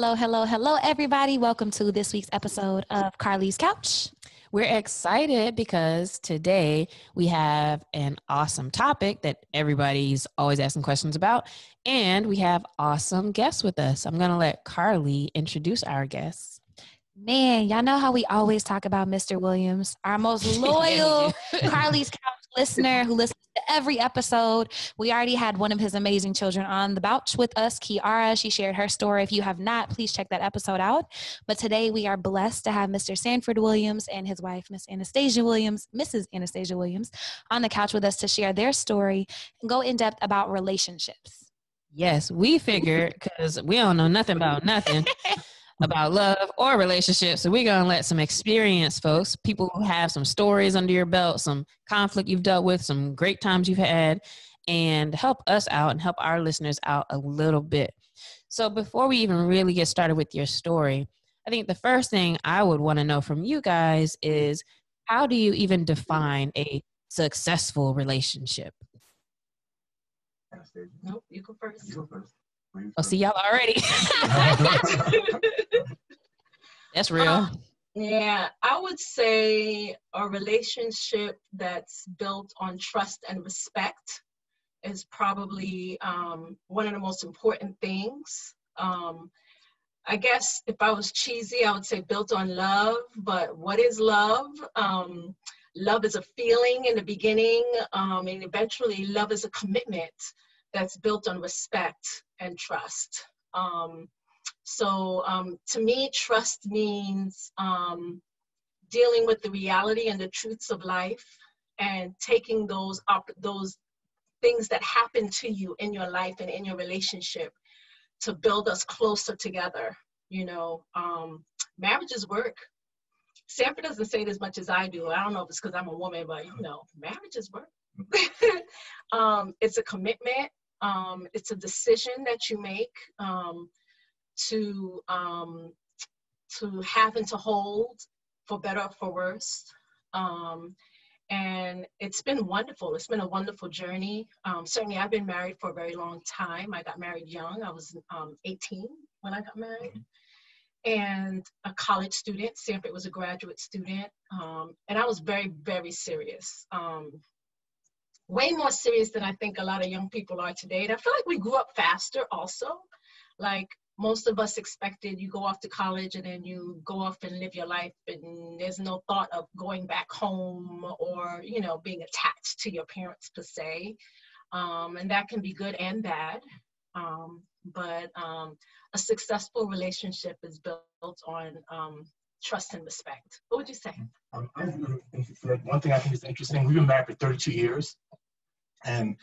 Hello, hello, hello, everybody. Welcome to this week's episode of Carlie's Couch. We're excited because today we have an awesome topic that everybody's always asking questions about, and we have awesome guests with us. I'm going to let Carlie introduce our guests. Man, y'all know how we always talk about Mr. Williams, our most loyal Carlie's Couch listener who listens to every episode. We already had one of his amazing children on the couch with us, Kiara. She shared her story. If you have not, please check that episode out. But today we are blessed to have Mr. Sanford Williams and his wife, Mrs. Anastasia Williams, on the couch with us to share their story and go in depth about relationships. Yes, we figured, because we don't know nothing about nothing about love or relationships. So we're going to let some experienced folks, people who have some stories under your belt, some conflict you've dealt with, some great times you've had, and help us out and help our listeners out a little bit. So before we even really get started with your story, I think the first thing I would want to know from you guys is, how do you even define a successful relationship? Nope, you go first. You go first. Oh, see, y'all already. That's real. Yeah, I would say a relationship that's built on trust and respect is probably one of the most important things. I guess if I was cheesy, I would say built on love. But what is love? Love is a feeling in the beginning, and eventually love is a commitment that's built on respect and trust. So to me, trust means dealing with the reality and the truths of life and taking those things that happen to you in your life and in your relationship to build us closer together. You know, marriage is work. Sanford doesn't say it as much as I do. I don't know if it's because I'm a woman, but you know, marriage is work. It's a commitment. It's a decision that you make to have and to hold, for better or for worse. And it's been wonderful. It's been a wonderful journey. Certainly, I've been married for a very long time. I got married young. I was 18 when I got married. And a college student. Sanford was a graduate student. And I was very, very serious. Way more serious than I think a lot of young people are today. And I feel like we grew up faster also. Like most of us expected, you go off to college and then you go off and live your life, and there's no thought of going back home or, you know, being attached to your parents per se. And that can be good and bad. But a successful relationship is built on trust and respect. What would you say? One thing I think is interesting, we've been married for 32 years. And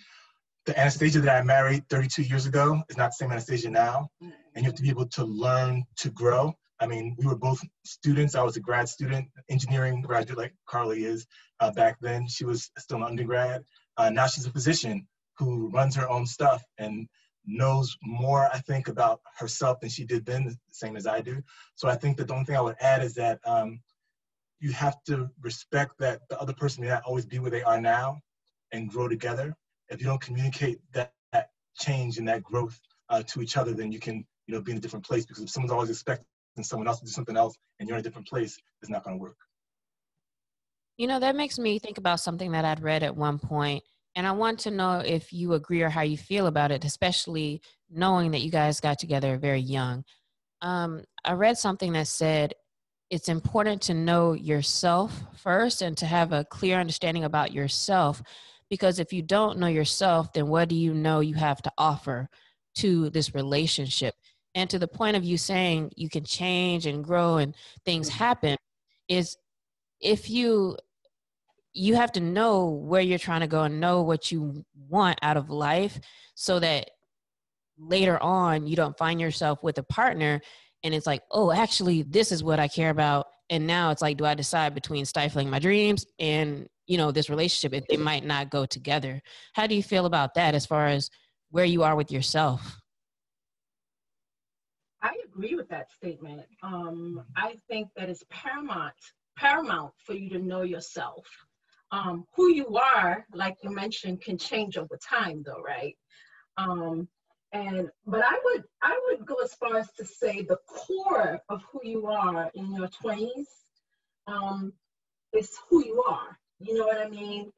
the Anastasia that I married 32 years ago is not the same Anastasia now. And you have to be able to learn to grow. I mean, we were both students. I was a grad student, engineering graduate like Carlie is back then. She was still an undergrad. Now she's a physician who runs her own stuff and knows more, I think, about herself than she did then, the same as I do. So I think that the only thing I would add is that you have to respect that the other person may not always be where they are now and grow together. If you don't communicate that change and that growth to each other, then you can, you know, be in a different place, because if someone's always expecting someone else to do something else and you're in a different place, it's not going to work. You know, that makes me think about something that I'd read at one point, and I want to know if you agree or how you feel about it, especially knowing that you guys got together very young. I read something that said it's important to know yourself first and to have a clear understanding about yourself, because if you don't know yourself, then what do you know you have to offer to this relationship? And to the point of you saying you can change and grow and things happen, is if you have to know where you're trying to go and know what you want out of life, so that later on you don't find yourself with a partner and it's like, oh, actually, this is what I care about. And now it's like, do I decide between stifling my dreams and, you know, this relationship, if they might not go together? How do you feel about that as far as where you are with yourself? I agree with that statement. I think that it's paramount for you to know yourself. Who you are, like you mentioned, can change over time though, right? But I would go as far as to say the core of who you are in your 20s is who you are. You know what I mean?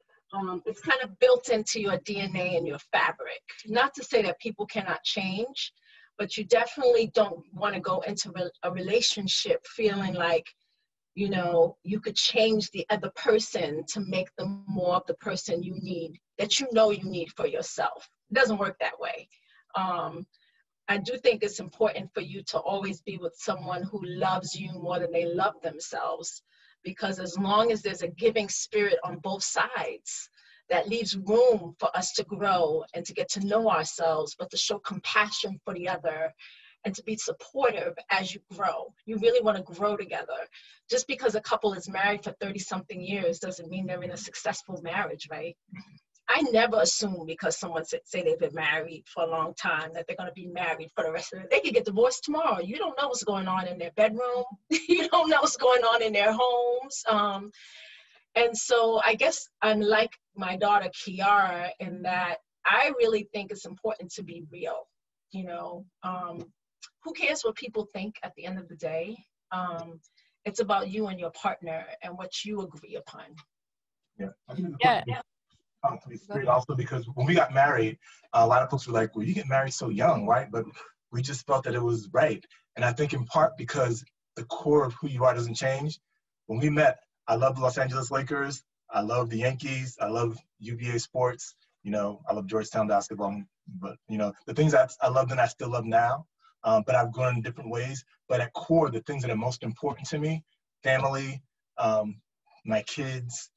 It's kind of built into your DNA and your fabric. Not to say that people cannot change, but you definitely don't want to go into a relationship feeling like, you know, you could change the other person to make them more of the person you need, that you know you need for yourself. It doesn't work that way. I do think it's important for you to always be with someone who loves you more than they love themselves, because as long as there's a giving spirit on both sides, that leaves room for us to grow and to get to know ourselves, but to show compassion for the other and to be supportive as you grow. You really want to grow together. Just because a couple is married for 30-something years doesn't mean they're in a successful marriage, right? I never assume because someone say they've been married for a long time that they're going to be married for the rest of it. They could get divorced tomorrow. You don't know what's going on in their bedroom. You don't know what's going on in their homes. And so I guess I'm like my daughter Kiara in that I really think it's important to be real. You know, who cares what people think at the end of the day? It's about you and your partner and what you agree upon. Yeah. To be straight also, because when we got married, a lot of folks were like, well, you get married so young, right? But we just felt that it was right. And I think in part because the core of who you are doesn't change. When we met, I love the Los Angeles Lakers. I love the Yankees. I love UVA sports. You know, I love Georgetown basketball. But, you know, the things that I love then I still love now. But I've grown in different ways. But at core, the things that are most important to me, family, my kids,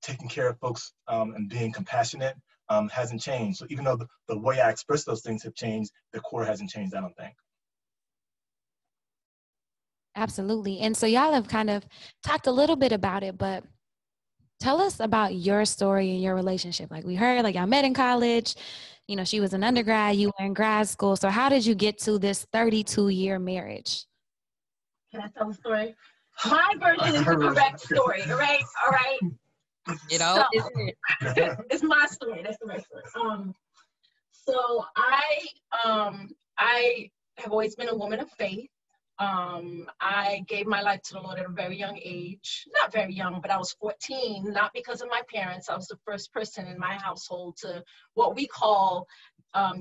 taking care of folks and being compassionate hasn't changed. So even though the way I express those things have changed, the core hasn't changed, I don't think. Absolutely. And so y'all have kind of talked a little bit about it, but tell us about your story and your relationship. Like we heard, like y'all met in college, you know, she was an undergrad, you were in grad school. So how did you get to this 32-year marriage? Can I tell the story? My version is the correct story, all right? All right. You know, it's my story. That's the right story. So I have always been a woman of faith. I gave my life to the Lord at a very young age. Not very young, but I was 14, not because of my parents. I was the first person in my household to what we call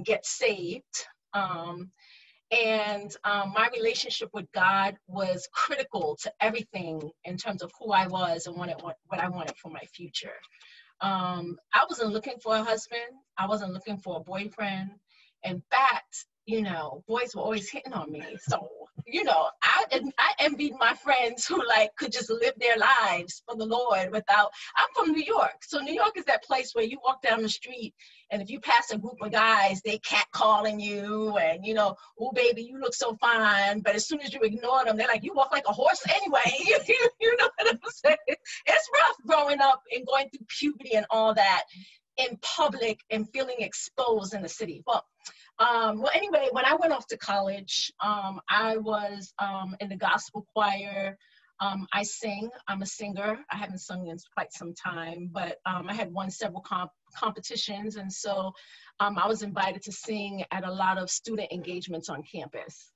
get saved. And my relationship with God was critical to everything in terms of who I was and what I wanted for my future. I wasn't looking for a husband. I wasn't looking for a boyfriend. In fact, you know, boys were always hitting on me. So, you know, I envied my friends who like could just live their lives for the Lord without, I'm from New York. So New York is that place where you walk down the street and if you pass a group of guys, they catcalling you and, you know, oh baby, you look so fine. But as soon as you ignore them, they're like, you walk like a horse anyway. You know what I'm saying? It's rough growing up and going through puberty and all that in public and feeling exposed in the city. Well, anyway, when I went off to college, I was in the gospel choir. I sing. I'm a singer. I haven't sung in quite some time, but I had won several competitions. And so I was invited to sing at a lot of student engagements on campus.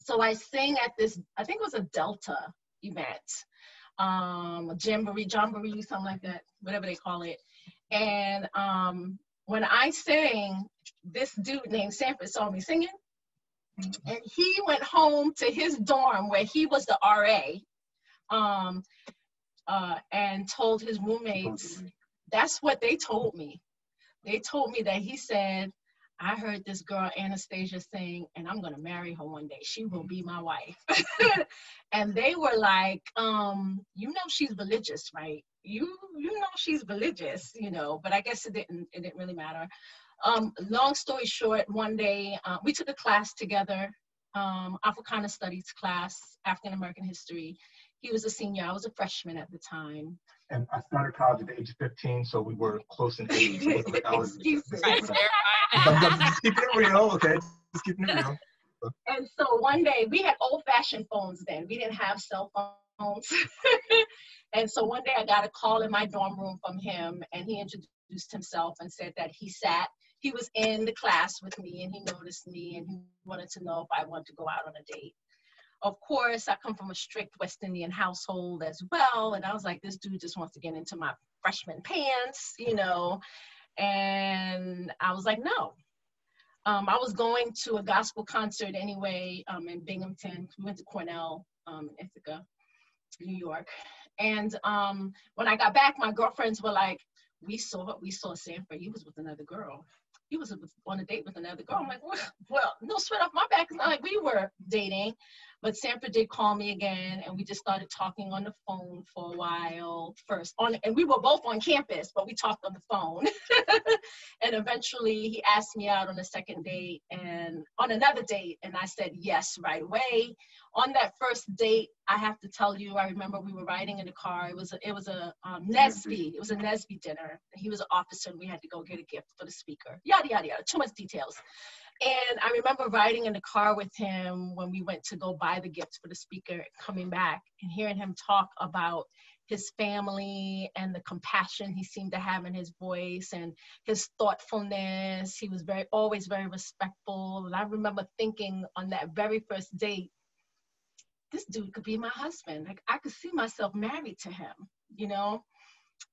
So I sang at this, I think it was a Delta event, jamboree, something like that, whatever they call it. And when I sang, this dude named Sanford saw me singing, and he went home to his dorm where he was the RA, and told his roommates, that's what they told me. They told me that he said, I heard this girl Anastasia sing, and I'm gonna marry her one day. She will be my wife. And they were like, you know she's religious, right? You know she's religious, you know, but I guess it didn't really matter. Long story short, one day we took a class together, Africana Studies class, African American history. He was a senior, I was a freshman at the time. And I started college at the age of 15, so we were close in age. Excuses. Just keeping it real, okay? Just keeping it real. And so one day, we had old-fashioned phones then. We didn't have cell phones. And so one day I got a call in my dorm room from him, and he introduced himself and said that he sat he was in the class with me and he noticed me and he wanted to know if I wanted to go out on a date. Of course, I come from a strict West Indian household as well. And I was like, this dude just wants to get into my freshman pants, you know? And I was like, no. I was going to a gospel concert anyway in Binghamton. We went to Cornell, Ithaca, New York. And when I got back, my girlfriends were like, we saw Sanford. He was with another girl. He was on a date with another girl. I'm like, well, no sweat off my back. It's not like we were dating. But Sanford did call me again, and we just started talking on the phone for a while first. And we were both on campus, but we talked on the phone. And eventually he asked me out on a second date and on another date, and I said yes right away. On that first date, I have to tell you, I remember we were riding in the car. It was a NSB. It was a NSB dinner. He was an officer, and we had to go get a gift for the speaker. Yada, yada, yada. Too much details. And I remember riding in the car with him when we went to go buy the gifts for the speaker, coming back and hearing him talk about his family and the compassion he seemed to have in his voice and his thoughtfulness. He was always very respectful. And I remember thinking on that very first date, this dude could be my husband. Like, I could see myself married to him, you know?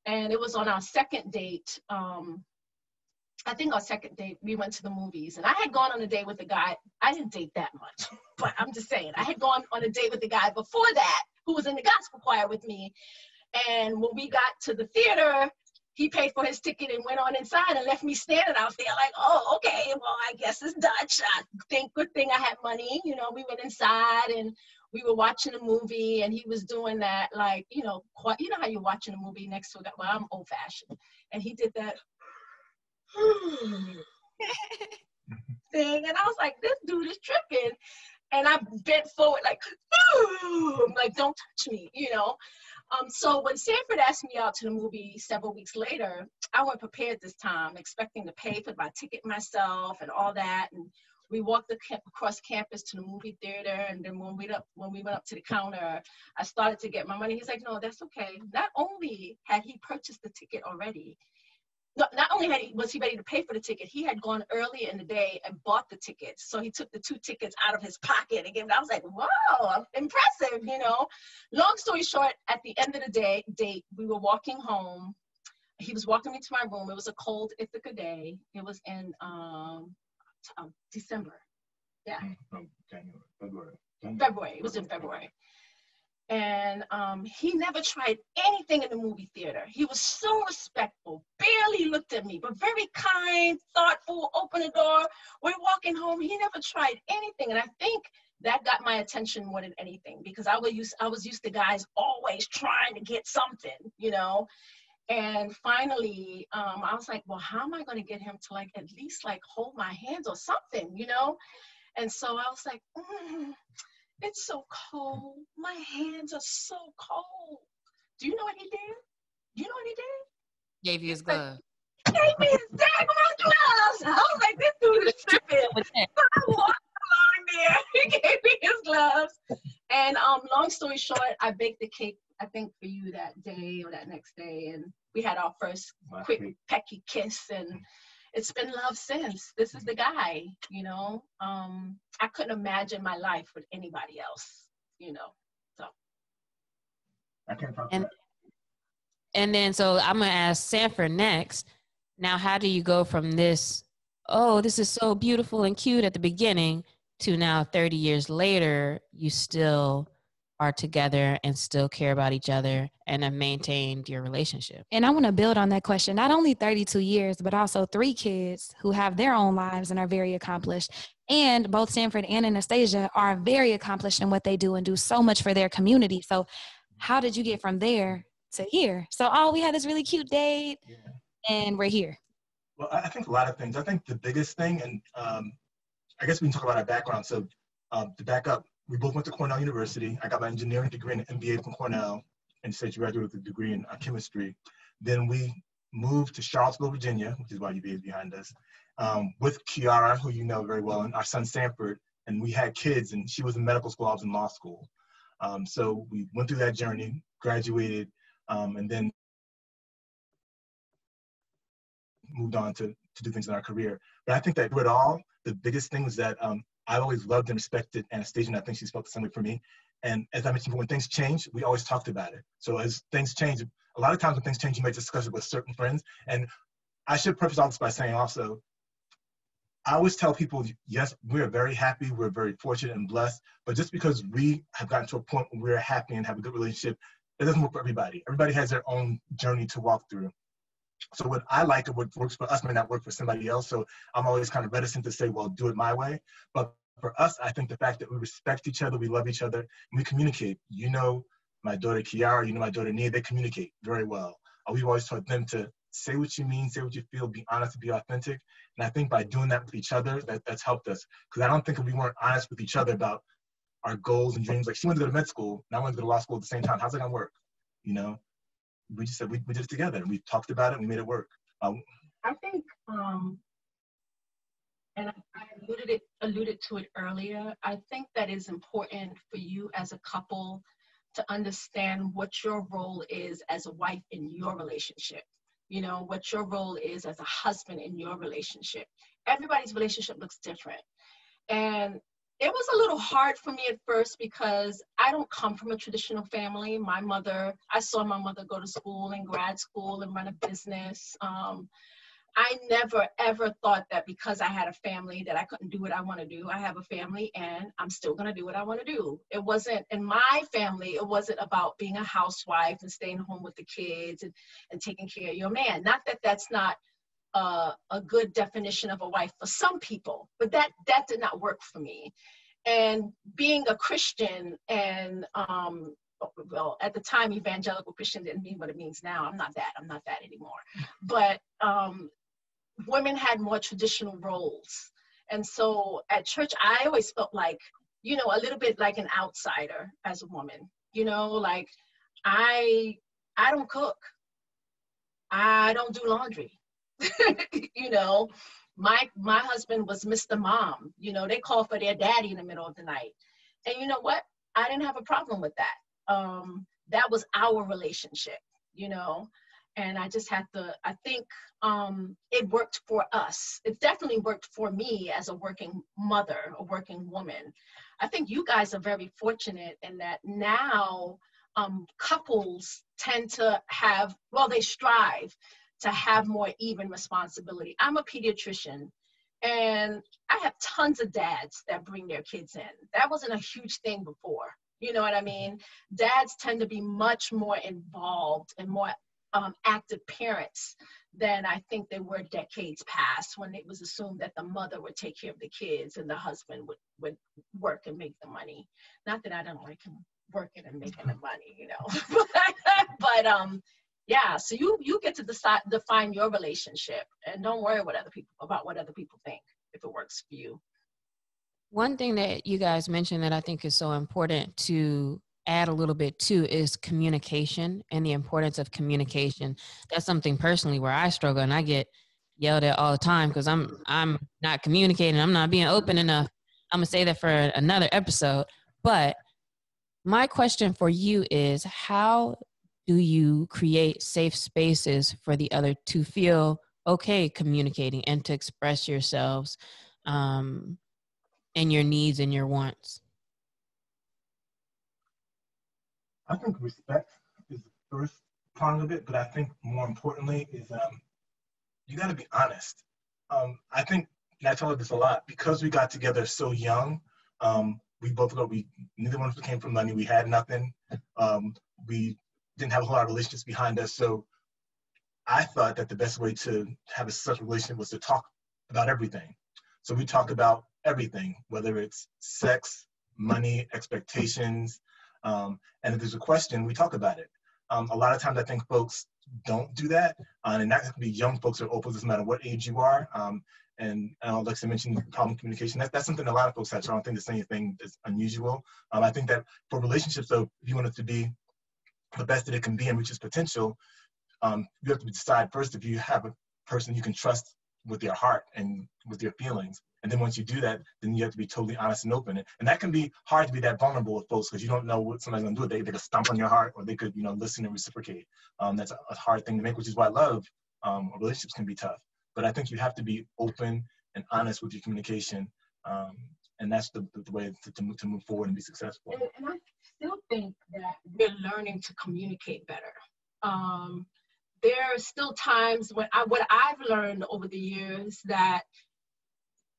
And it was on our second date. I think our second date, we went to the movies. And I had gone on a date with a guy. I didn't date that much, but I'm just saying. I had gone on a date with a guy before that who was in the gospel choir with me. And when we got to the theater, he paid for his ticket and went on inside and left me standing out there like, oh, okay, well, I guess it's Dutch. Good thing I had money. You know, we went inside and we were watching a movie, and he was doing that, like, you know how you're watching a movie next to a guy. Well, I'm old fashioned. And he did that thing. And I was like, this dude is tripping. And I bent forward like, I'm like, don't touch me, you know? So when Sanford asked me out to the movie several weeks later, I went prepared this time, expecting to pay for my ticket myself and all that. And we walked across campus to the movie theater. And then when we went up to the counter, I started to get my money. He's like, no, that's okay. Not only had he purchased the ticket already, not only was he ready to pay for the ticket, he had gone earlier in the day and bought the tickets. So he took the 2 tickets out of his pocket and gave it. I was like, whoa, impressive, you know. Long story short, at the end of the date, we were walking home. He was walking me to my room. It was a cold Ithaca day. It was in December. Yeah. February. It was in February. And he never tried anything in the movie theater. He was so respectful, barely looked at me, but very kind, thoughtful, opened the door. We're walking home. He never tried anything. And I think that got my attention more than anything, because I was used to guys always trying to get something, you know. And finally, I was like, well, how am I going to get him to like at least like hold my hands or something, you know? And so I was like, it's so cold. My hands are so cold. Do you know what he did? Gave you his glove. Gave me his daggone gloves. I was like, this dude is tripping. So I walked along there. He gave me his gloves. And long story short, I baked the cake, I think, for you that day or that next day. And we had our first quick pecky kiss. And it's been love since. This is the guy, you know. I couldn't imagine my life with anybody else, you know. So I can't talk about it. And then, so I'm going to ask Sanford next. Now, how do you go from this, oh, this is so beautiful and cute at the beginning, to now 30 years later, you still are together and still care about each other and have maintained your relationship? And I want to build on that question. Not only 32 years, but also 3 kids who have their own lives and are very accomplished. And both Sanford and Anastasia are very accomplished in what they do and do so much for their community. So how did you get from there to here? So, we had this really cute date, and we're here. Well, I think a lot of things. I think the biggest thing, and I guess we can talk about our background. So to back up, we both went to Cornell University. I got my engineering degree and an MBA from Cornell, and said you graduated with a degree in chemistry. Then we moved to Charlottesville, Virginia, which is why UVA is behind us, with Kiara, who you know very well, and our son Sanford. And we had kids, and she was in medical school, I was in law school. So we went through that journey, graduated, and then moved on to to do things in our career. But I think that through it all, the biggest thing was that I've always loved and respected Anastasia, and I think she's felt the same way for me. And as I mentioned, when things change, we always talked about it. So as things change, a lot of times when things change, you may discuss it with certain friends. And I should preface all this by saying also, I always tell people, yes, we're very happy, we're very fortunate and blessed, but just because we have gotten to a point where we're happy and have a good relationship, it doesn't work for everybody. Everybody has their own journey to walk through. So what I like and what works for us may not work for somebody else. So I'm always kind of reticent to say, well, do it my way. But for us, I think the fact that we respect each other, we love each other, and we communicate. You know, my daughter Kiara, you know, my daughter Nia, they communicate very well. We've always taught them to say what you mean, say what you feel, be honest, be authentic. And I think by doing that with each other, that's helped us. Because I don't think if we weren't honest with each other about our goals and dreams, like she went to go to med school, and I went to go to law school at the same time. How's that gonna work? You know, we just said we did it together, and we talked about it, and we made it work. I think, and I alluded to it earlier, I think that is important for you as a couple to understand what your role is as a wife in your relationship. You know, what your role is as a husband in your relationship. Everybody's relationship looks different. And it was a little hard for me at first because I don't come from a traditional family. I saw my mother go to school and grad school and run a business. I never, ever thought that because I had a family that I couldn't do what I want to do. I have a family and I'm still going to do what I want to do. It wasn't, in my family, it wasn't about being a housewife and staying home with the kids and taking care of your man. Not that that's not a good definition of a wife for some people, but that did not work for me. And being a Christian and, well, at the time, evangelical Christian didn't mean what it means now. I'm not that anymore. But women had more traditional roles. And so at church, I always felt like, you know, a little bit like an outsider as a woman, you know, like I don't cook. I don't do laundry. You know, my husband was Mr. Mom. You know, they call for their daddy in the middle of the night. And you know what? I didn't have a problem with that. That was our relationship, you know, and I just had to, I think it worked for us. It definitely worked for me as a working mother, a working woman. I think you guys are very fortunate in that now couples tend to have, well, they strive to have more even responsibility. I'm a pediatrician and I have tons of dads that bring their kids in. That wasn't a huge thing before. You know what I mean? Dads tend to be much more involved and more active parents than I think they were decades past, when it was assumed that the mother would take care of the kids and the husband would work and make the money. Not that I don't like him working and making the money, you know. but yeah, so you get to define your relationship, and don't worry about what other people think if it works for you. One thing that you guys mentioned that I think is so important to add a little bit to is communication and the importance of communication. That's something personally where I struggle, and I get yelled at all the time because I'm not communicating. I'm not being open enough. I'm gonna say that for another episode. But my question for you is, how do you create safe spaces for the other to feel okay communicating and to express yourselves and your needs and your wants? I think respect is the first part of it, but I think more importantly is you got to be honest. I think, and I tell her this a lot, because we got together so young, neither one of us came from money. We had nothing. We didn't have a whole lot of relationships behind us. So I thought that the best way to have a successful relationship was to talk about everything. So we talk about everything, whether it's sex, money, expectations, and if there's a question, we talk about it. A lot of times I think folks don't do that, and that can be young folks or old folks, doesn't matter what age you are. And Alexa mentioned problem communication. That's something a lot of folks have, so I don't think there's anything that's unusual. I think that for relationships, though, if you want it to be the best that it can be and reach its potential, you have to decide first if you have a person you can trust with your heart and with your feelings. And then once you do that, then you have to be totally honest and open. And that can be hard to be that vulnerable with folks because you don't know what somebody's gonna do. They could stomp on your heart, or they could, listen and reciprocate. That's a hard thing to make, which is why love or relationships can be tough. But I think you have to be open and honest with your communication. And that's the way to move forward and be successful. And I still think that we're learning to communicate better. There are still times when what I've learned over the years that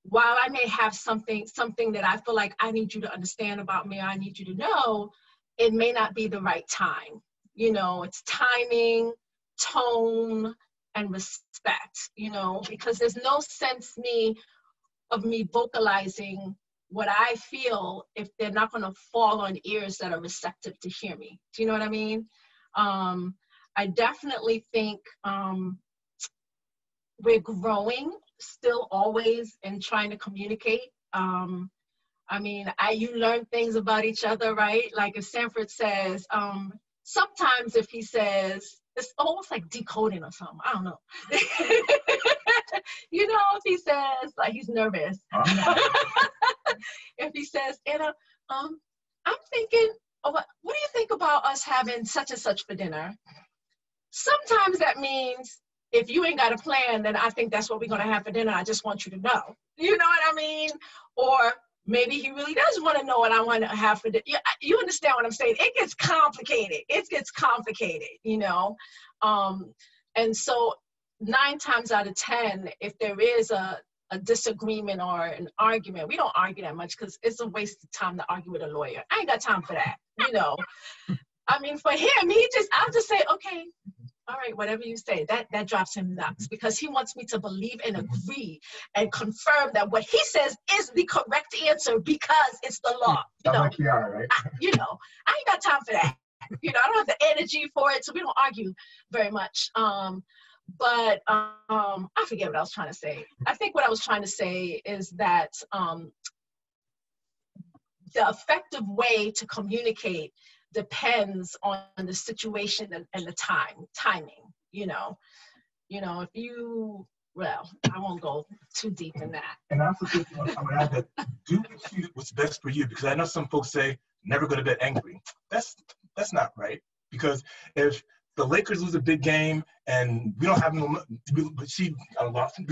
while I may have something that I feel like I need you to understand about me, or I need you to know, it may not be the right time. You know, it's timing, tone, and respect, you know, because there's no sense of me vocalizing what I feel if they're not going to fall on ears that are receptive to hear me. Do you know what I mean? I definitely think we're growing still always in trying to communicate. I mean, you learn things about each other, right? Like if Sanford says, sometimes if he says, it's almost like decoding or something. I don't know. You know, if he says, like he's nervous. If he says, Anna, I'm thinking, what do you think about us having such and such for dinner? Sometimes that means if you ain't got a plan, then I think that's what we're going to have for dinner. I just want you to know. You know what I mean? Or maybe he really does want to know what I want to have for dinner. You understand what I'm saying? It gets complicated. You know? And so 9 times out of 10, if there is a disagreement or an argument, we don't argue that much because it's a waste of time to argue with a lawyer. I ain't got time for that, you know? I mean, for him, I'll just say, okay, all right, whatever you say, that drives him nuts because he wants me to believe and agree and confirm that what he says is the correct answer because it's the law. You know, like we are, right? I ain't got time for that. You know, I don't have the energy for it, so we don't argue very much. But I forget what I was trying to say. I think what I was trying to say is that the effective way to communicate depends on the situation and the timing, you know, if you, well, I won't go too deep in that. And I also think I would add that do what's best for you, because I know some folks say never go to bed angry. That's not right, because if the Lakers lose a big game and we don't have no, but we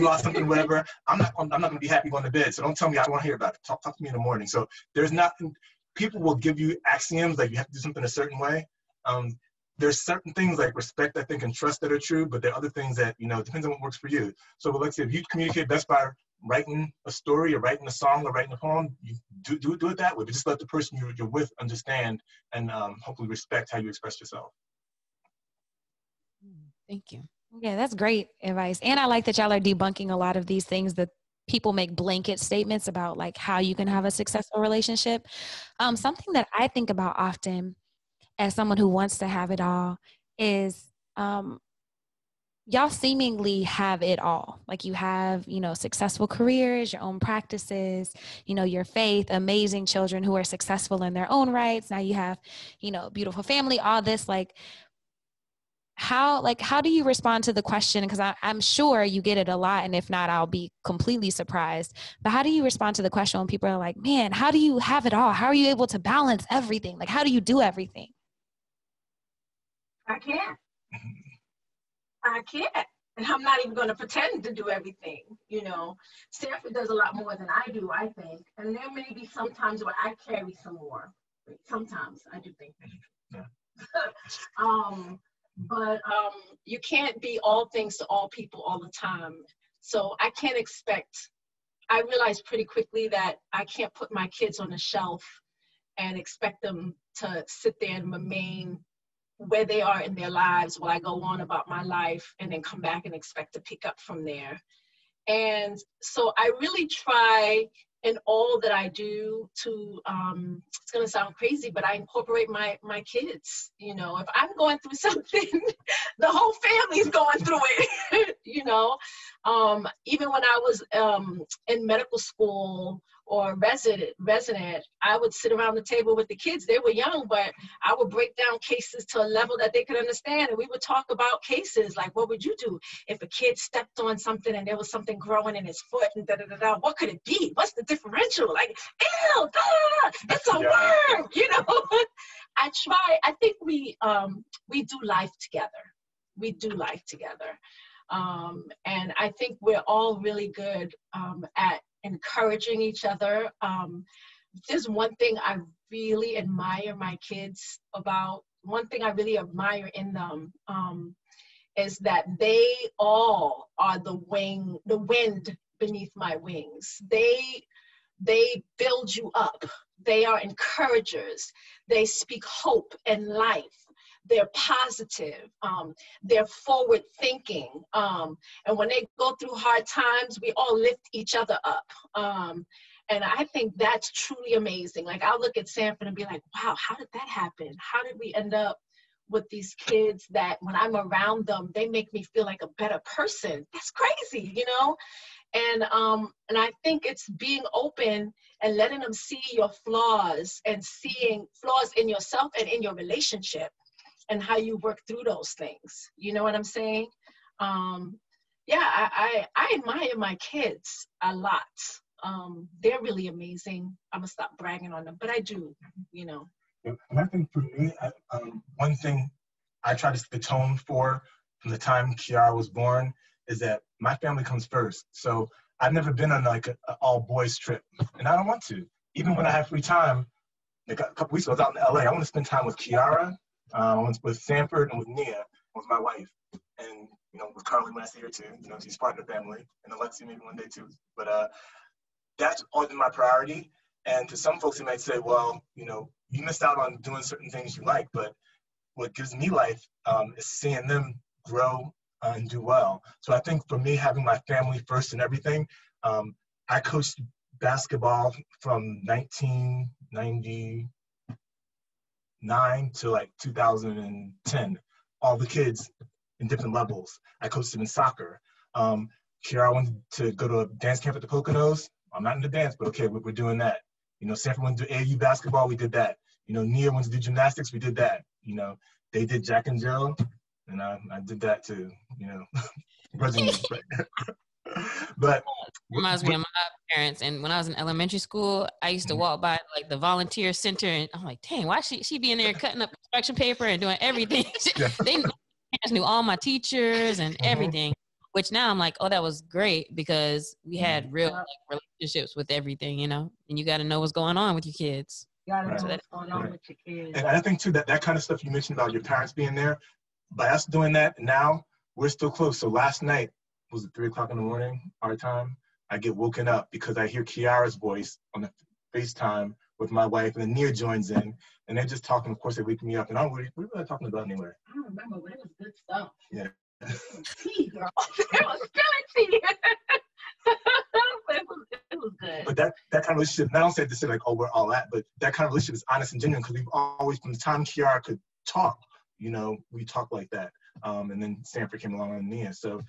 lost something, whatever, I'm not going to be happy going to bed. So don't tell me I don't want to hear about it. Talk to me in the morning. So there's nothing. People will give you axioms like you have to do something a certain way. There's certain things like respect, I think, and trust that are true, but there are other things that, it depends on what works for you. So let's say if you communicate best by writing a story or writing a song or writing a poem, you do it that way, but just let the person you're with understand and hopefully respect how you express yourself. Thank you. Yeah, that's great advice. And I like that y'all are debunking a lot of these things that people make blanket statements about, like how you can have a successful relationship. Something that I think about often as someone who wants to have it all is y'all seemingly have it all. Like you have, successful careers, your own practices, your faith, amazing children who are successful in their own rights. Now you have, beautiful family, all this, how do you respond to the question? Because I'm sure you get it a lot, and if not, I'll be completely surprised. But how do you respond to the question when people are like, man, how do you have it all? How are you able to balance everything? Like, how do you do everything? I can't. And I'm not even going to pretend to do everything. Sanford does a lot more than I do, I think. And there may be some times where I carry some more. Sometimes I do think that. Yeah. But you can't be all things to all people all the time. So I realized pretty quickly that I can't put my kids on a shelf and expect them to sit there and remain where they are in their lives while I go on about my life and then come back and expect to pick up from there. And so I really try in all that I do to, it's going to sound crazy, but I incorporate my kids. If I'm going through something, the whole family's going through it, even when I was in medical school or resident, I would sit around the table with the kids. They were young, but I would break down cases to a level that they could understand. And we would talk about cases like, what would you do if a kid stepped on something and there was something growing in his foot and da-da-da-da? What could it be? What's the differential? Like, ew, da-da-da-da, it's a worm, I think we do life together. We do life together. And I think we're all really good at encouraging each other. There's one thing I really admire my kids about, one thing I really admire in them, is that they all are the wind beneath my wings. They build you up. They are encouragers. They speak hope and life. They're positive. They're forward thinking. And when they go through hard times, we all lift each other up. And I think that's truly amazing. Like, I'll look at Sanford and be like, wow, how did that happen? How did we end up with these kids that when I'm around them, they make me feel like a better person? That's crazy, you know? And I think it's being open and letting them see your flaws and seeing flaws in yourself and in your relationship and how you work through those things. You know what I'm saying? Yeah, I admire my kids a lot. They're really amazing. I'm gonna stop bragging on them, but I do, you know. And I think for me, one thing I try to set the tone for from the time Kiara was born is that my family comes first. So I've never been on like an all boys trip, and I don't want to. Even when I have free time, like a couple weeks ago, I was out in LA. I want to spend time with Kiara, with Sanford, and with Nia, with my wife, and you know, with Carlie when I see her too. You know, she's part of the family, and Alexia maybe one day too. But that's always been my priority. And to some folks, they might say, well, you know, you missed out on doing certain things you like, but what gives me life is seeing them grow and do well. So I think for me, having my family first and everything, I coached basketball from 1999 to like 2010, all the kids in different levels. I coached them in soccer. Kiara wanted to go to a dance camp at the Poconos. I'm not into dance, but okay, we're doing that. You know, Sanford went to AAU basketball, we did that. You know, Nia went to do gymnastics, we did that. You know, they did Jack and Jill, and I did that too, you know. But reminds me of my parents. And when I was in elementary school, I used to walk by like the volunteer center, and I'm like, dang, why she be in there cutting up construction paper and doing everything? They knew all my teachers and everything. Which now I'm like, oh, that was great because we had real like, relationships with everything, you know. And you got to know what's going on with your kids. You got to know what's going on with your kids. And I think too that kind of stuff you mentioned about your parents being there, by us doing that, now we're still close. So last night, was it 3 o'clock in the morning, our time? I get woken up because I hear Kiara's voice on the FaceTime with my wife, and then Nia joins in, and they're just talking. Of course, they wake me up, and what were they talking about anyway? I don't remember, but it was good stuff. Yeah. Tea, girl. It was spilling tea. It was good. But that kind of relationship, and I don't say to say like, oh, we're all at, but that kind of relationship is honest and genuine because we've always, from the time Kiara could talk, you know, we talk like that. And then Sanford came along and Nia. So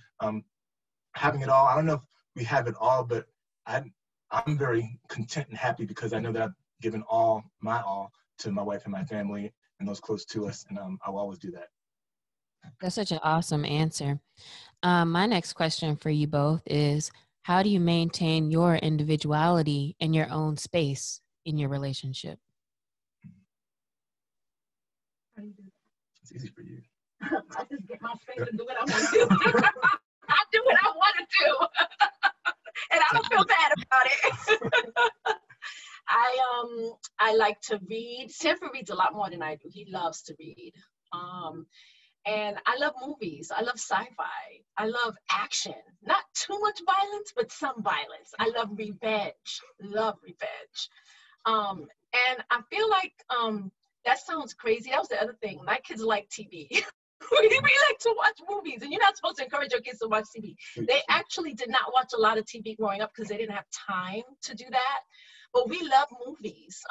having it all, I don't know if we have it all, but I'm very content and happy because I know that I've given all my all to my wife and my family and those close to us, and I'll always do that. That's such an awesome answer. My next question for you both is, how do you maintain your individuality and your own space in your relationship? It's easy for you. I just get my space and do what I want to do. I do what I want to do. And I don't feel bad about it. I like to read. Sanford reads a lot more than I do. He loves to read. And I love movies. I love sci-fi. I love action. Not too much violence, but some violence. I love revenge. Love revenge. And I feel like that sounds crazy. That was the other thing. My kids like TV. We like to watch movies, and you're not supposed to encourage your kids to watch TV. They actually did not watch a lot of TV growing up because they didn't have time to do that. But we love movies.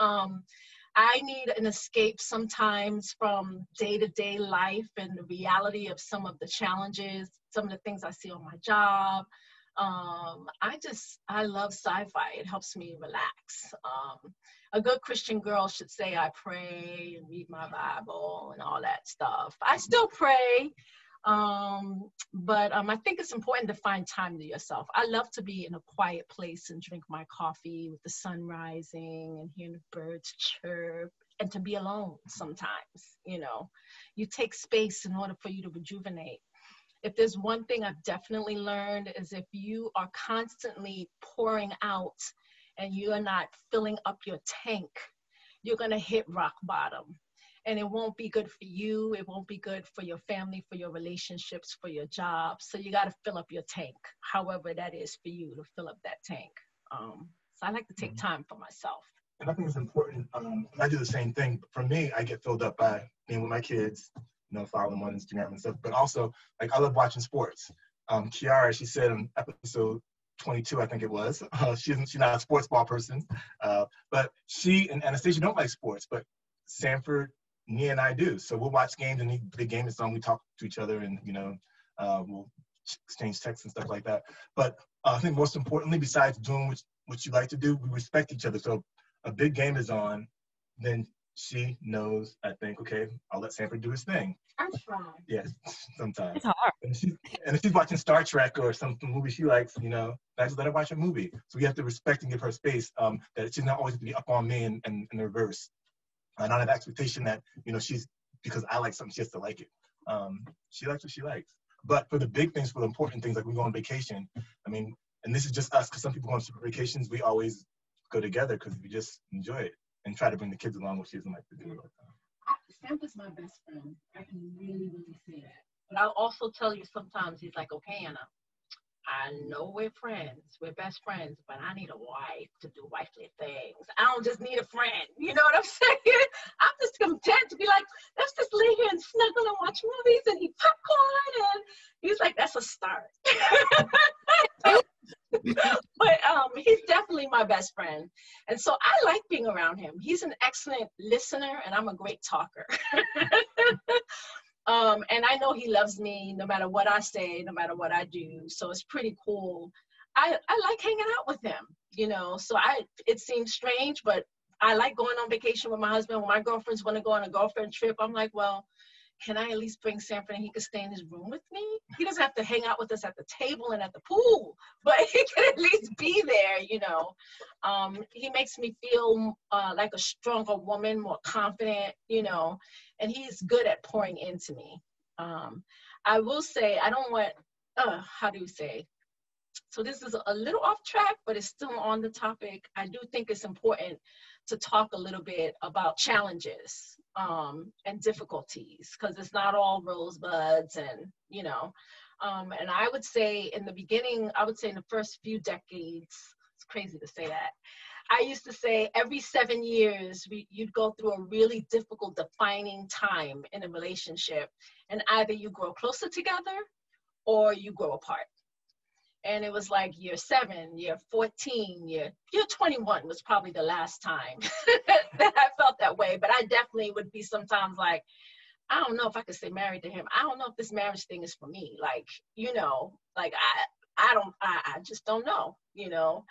I need an escape sometimes from day-to-day life and the reality of some of the challenges, some of the things I see on my job. I love sci-fi. It helps me relax. A good Christian girl should say, I pray and read my Bible and all that stuff. I still pray, but I think it's important to find time to yourself. I love to be in a quiet place and drink my coffee with the sun rising and hearing the birds chirp, and to be alone sometimes. You know, you take space in order for you to rejuvenate. if there's one thing I've definitely learned is if you are constantly pouring out and you are not filling up your tank, you're going to hit rock bottom. And it won't be good for you. It won't be good for your family, for your relationships, for your job. So you got to fill up your tank, however that is for you to fill up that tank. So I like to take time for myself. And I think it's important. I do the same thing. For me, I get filled up by being with my kids, you know, following them on Instagram and stuff. But also, like, I love watching sports. Kiara, she said in episode 22, I think it was, she's not a sports ball person, but she and Anastasia don't like sports, but Sanford, Nia, and I do. So we'll watch games, and the game is on. We talk to each other, and, you know, we'll exchange texts and stuff like that. But I think most importantly, besides doing what you like to do, we respect each other. So a big game is on, then she knows, I think, okay, I'll let Sanford do his thing. I'm trying. Yes, sometimes. It's hard. And if she's watching Star Trek or some movie she likes, you know, I just let her watch a movie. So we have to respect and give her space, that she's not always to be up on me and in reverse. Not an expectation that, you know, because I like something, she has to like it. She likes what she likes. But for the big things, for the important things, like we go on vacation, I mean, and this is just us, because some people go on super vacations, we always go together because we just enjoy it and try to bring the kids along, which she doesn't like to do. Sanford's my best friend. I can really, really say that. But I'll also tell you sometimes he's like, okay, Anna, I know we're friends, we're best friends, but I need a wife to do wifely things. I don't just need a friend. You know what I'm saying? I'm just content to be like, let's just lay here and snuggle and watch movies and eat popcorn. And he's like, that's a start. But he's definitely my best friend. And so I like being around him. He's an excellent listener, and I'm a great talker. And I know he loves me no matter what I say, no matter what I do. So it's pretty cool. I like hanging out with him, you know. So it seems strange, but I like going on vacation with my husband. When my girlfriends want to go on a girlfriend trip, I'm like, well, can I at least bring Sanford and he could stay in his room with me? He doesn't have to hang out with us at the table and at the pool, but he can at least be there, you know. He makes me feel like a stronger woman, more confident, you know, and he's good at pouring into me. I will say, I don't want, how do you say? So this is a little off track, but it's still on the topic. I do think it's important to talk a little bit about challenges and difficulties, because it's not all rosebuds and, you know, and I would say in the beginning, I would say in the first few decades, it's crazy to say that. I used to say every 7 years, you'd go through a really difficult defining time in a relationship, and either you grow closer together or you grow apart. And it was like year 7, year 14, year 21 was probably the last time that I felt that way. But I definitely would be sometimes like, I don't know if I could stay married to him. I don't know if this marriage thing is for me. Like, you know, like I just don't know, you know.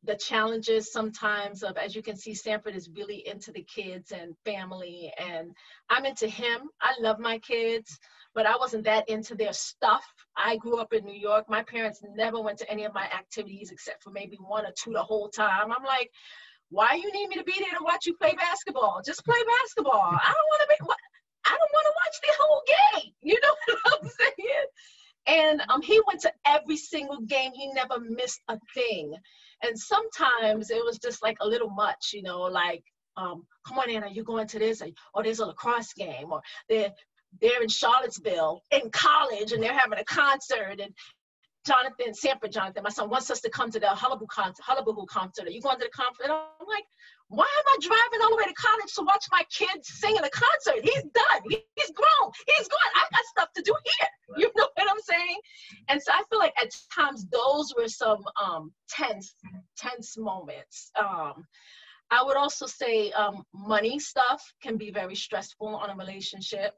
The challenges sometimes of, as you can see, Sanford is really into the kids and family, and I'm into him. I love my kids, but I wasn't that into their stuff. I grew up in New York. My parents never went to any of my activities except for maybe 1 or 2 the whole time. I'm like, why you need me to be there to watch you play basketball? Just play basketball. I don't want to watch the whole game. You know what I'm saying? And he went to every single game. He never missed a thing. And sometimes it was just like a little much, you know, like, come on, Anna, you're going to this, or there's a lacrosse game, or they're in Charlottesville in college and they're having a concert, and Sanford Jonathan, my son, wants us to come to the Hullabaloo concert. Are you going to the concert? And I'm like, why am I driving all the way to college to watch my kids sing in a concert? He's done. He's grown. He's gone. I got stuff to do here. You know what I'm saying? And so I feel like at times those were some tense moments. I would also say money stuff can be very stressful on a relationship.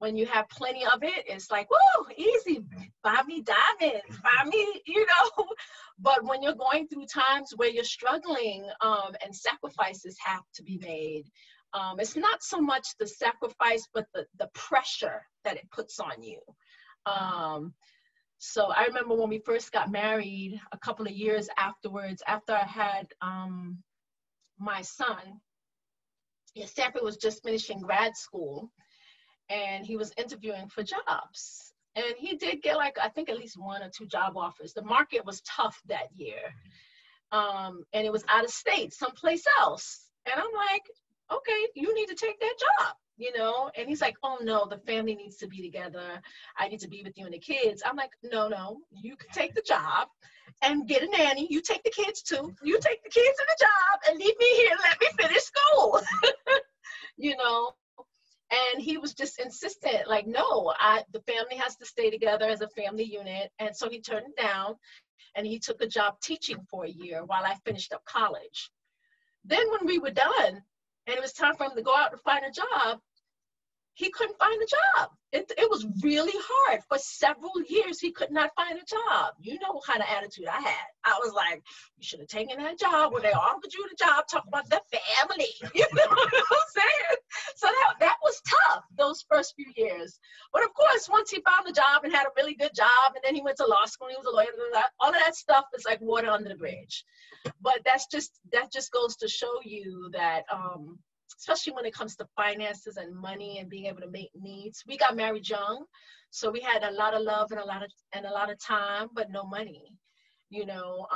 When you have plenty of it, it's like, whoa, easy, buy me diamonds, buy me, you know. But when you're going through times where you're struggling and sacrifices have to be made, it's not so much the sacrifice, but the pressure that it puts on you. So I remember when we first got married, a couple of years afterwards, after I had my son, Sanford was just finishing grad school, and he was interviewing for jobs. And he did get like, I think at least 1 or 2 job offers. The market was tough that year. And it was out of state, someplace else. And I'm like, okay, you need to take that job, you know? And he's like, oh no, the family needs to be together. I need to be with you and the kids. I'm like, no, you can take the job and get a nanny. You take the kids too. You take the kids and the job and leave me here and let me finish school, you know? And he was just insistent, like, no, the family has to stay together as a family unit. And so he turned it down and he took a job teaching for a year while I finished up college. Then when we were done and it was time for him to go out and find a job, he couldn't find a job. It was really hard. For several years, he could not find a job. You know what kind of attitude I had. I was like, you should have taken that job where they offered you the job, talk about the family. You know what I'm saying? So that was tough, those first few years. But of course, once he found a job and had a really good job, and then he went to law school, he was a lawyer, all of that stuff is like water under the bridge. But that just goes to show you that, especially when it comes to finances and money and being able to make needs. We got married young, so we had a lot of love and a lot of time, but no money, you know.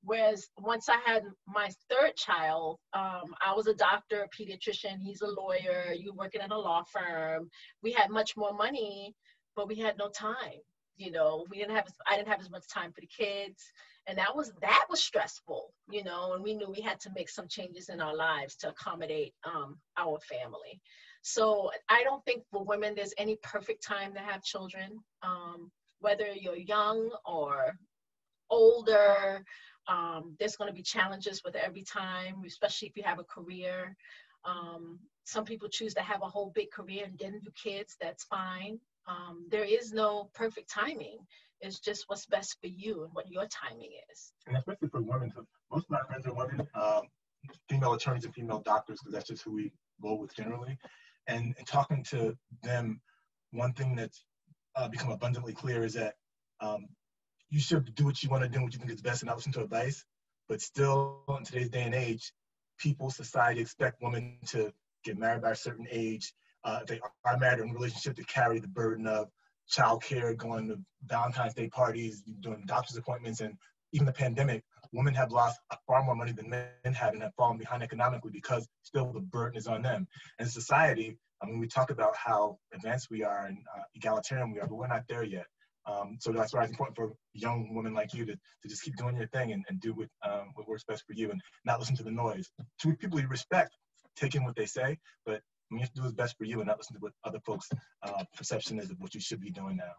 Whereas once I had my third child, I was a doctor, a pediatrician, he's a lawyer, you working at a law firm. We had much more money, but we had no time. You know, I didn't have as much time for the kids. And that was stressful, you know, and we knew we had to make some changes in our lives to accommodate our family. So I don't think for women there's any perfect time to have children, whether you're young or older. There's going to be challenges with every time, especially if you have a career. Some people choose to have a whole big career and then do kids. That's fine. There is no perfect timing. It's just what's best for you and what your timing is. And especially for women, most of my friends are women, female attorneys and female doctors, because that's just who we roll with generally. And talking to them, one thing that's become abundantly clear is that you should do what you want to do, what you think is best, and not listen to advice. But still, in today's day and age, people, society expect women to get married by a certain age. If they are married or in a relationship, to carry the burden of childcare, going to Valentine's Day parties, doing doctor's appointments, and even the pandemic, women have lost far more money than men have and have fallen behind economically because still the burden is on them. And society, I mean, we talk about how advanced we are and egalitarian we are, but we're not there yet. So that's why it's important for young women like you to just keep doing your thing and do what works best for you and not listen to the noise. To people you respect, take in what they say, but you have to do what's best for you and not listen to what other folks' perception is of what you should be doing now.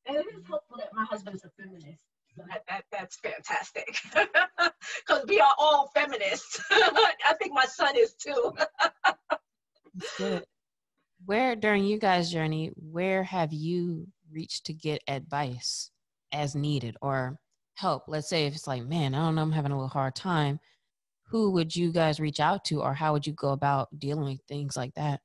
And it is helpful that my husband's a feminist. So that's fantastic. Because we are all feminists. I think my son is too. That's good. Where, during you guys' journey, where have you reached to get advice as needed or help? Let's say if it's like, man, I don't know, I'm having a little hard time. Who would you guys reach out to, or how would you go about dealing with things like that?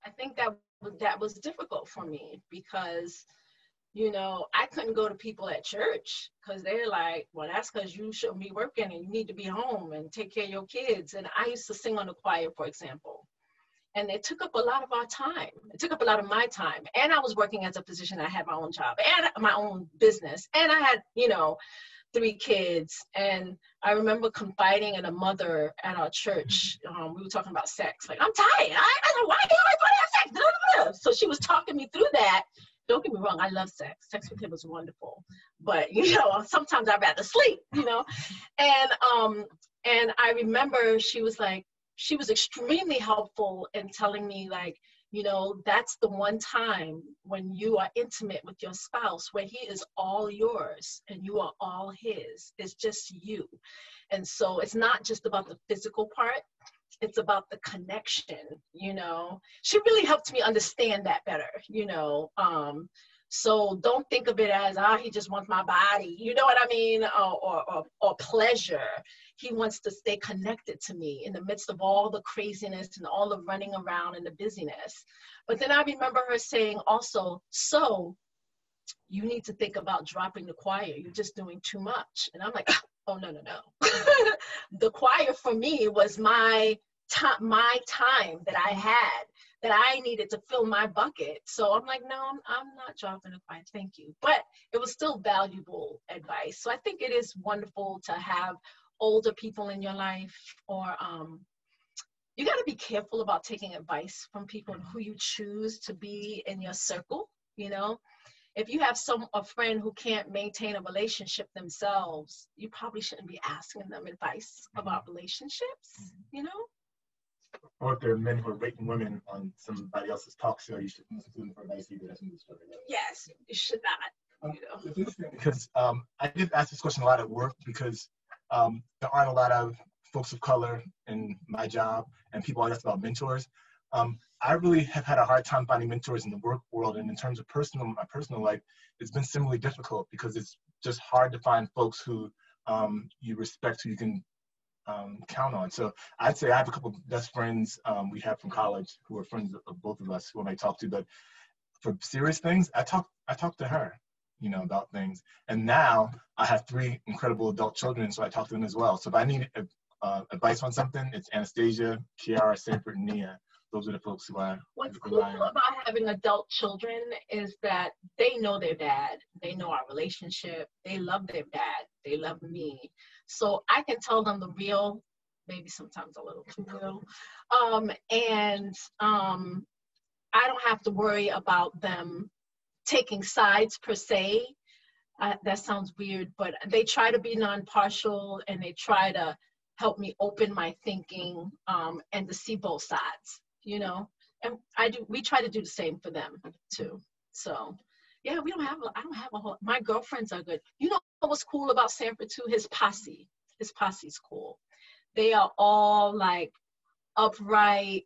I think that was difficult for me because, you know, I couldn't go to people at church because they're like, well, that's because you shouldn't be working and you need to be home and take care of your kids. And I used to sing on the choir, for example, and it took up a lot of our time. It took up a lot of my time. And I was working as a physician. I had my own job and my own business. And I had, you know, 3 kids. And I remember confiding in a mother at our church. We were talking about sex. Like, I'm tired. I don't know why you always want to have sex. Blah, blah, blah. So she was talking me through that. Don't get me wrong. I love sex. Sex with him was wonderful. But, you know, sometimes I'd rather sleep, you know. And I remember she was extremely helpful in telling me, like, you know, that's the one time when you are intimate with your spouse where he is all yours and you are all his. It's just you. And so it's not just about the physical part. It's about the connection, you know. She really helped me understand that better, you know. So don't think of it as, he just wants my body, you know what I mean, or pleasure. He wants to stay connected to me in the midst of all the craziness and all the running around and the busyness. But then I remember her saying also, so you need to think about dropping the choir. You're just doing too much. And I'm like, oh, no. The choir for me was my time that I had, that I needed to fill my bucket. So I'm like, no, I'm not dropping a fine, thank you. But it was still valuable advice. So I think it is wonderful to have older people in your life, or you got to be careful about taking advice from people who you choose to be in your circle. You know, if you have a friend who can't maintain a relationship themselves, you probably shouldn't be asking them advice about relationships, you know? Or if there are men who are raping women on somebody else's talk show, you shouldn't listen to them for advice either. That's the story. Yes, you should not. You know? It's interesting because I did ask this question a lot at work, because there aren't a lot of folks of color in my job, and people always ask about mentors. I really have had a hard time finding mentors in the work world, and in terms of my personal life, it's been similarly difficult, because it's just hard to find folks who you respect, who you can count on. So I'd say I have a couple of best friends we have from college who are friends of both of us, who I might talk to, but for serious things, I talk to her, you know, about things. And now I have 3 incredible adult children, so I talk to them as well. So if I need advice on something, it's Anastasia, Kiara, Sanford, and Nia. Those are the folks who I What's cool about having adult children is that they know their dad. They know our relationship. They love their dad. They love me. So I can tell them the real, maybe sometimes a little too real. I don't have to worry about them taking sides per se. That sounds weird, but they try to be non-partial, and they try to help me open my thinking and to see both sides, you know. And we try to do the same for them too. So yeah, I don't have a whole, my girlfriends are good. You know what's cool about Sanford too? His posse's cool. They are all like upright,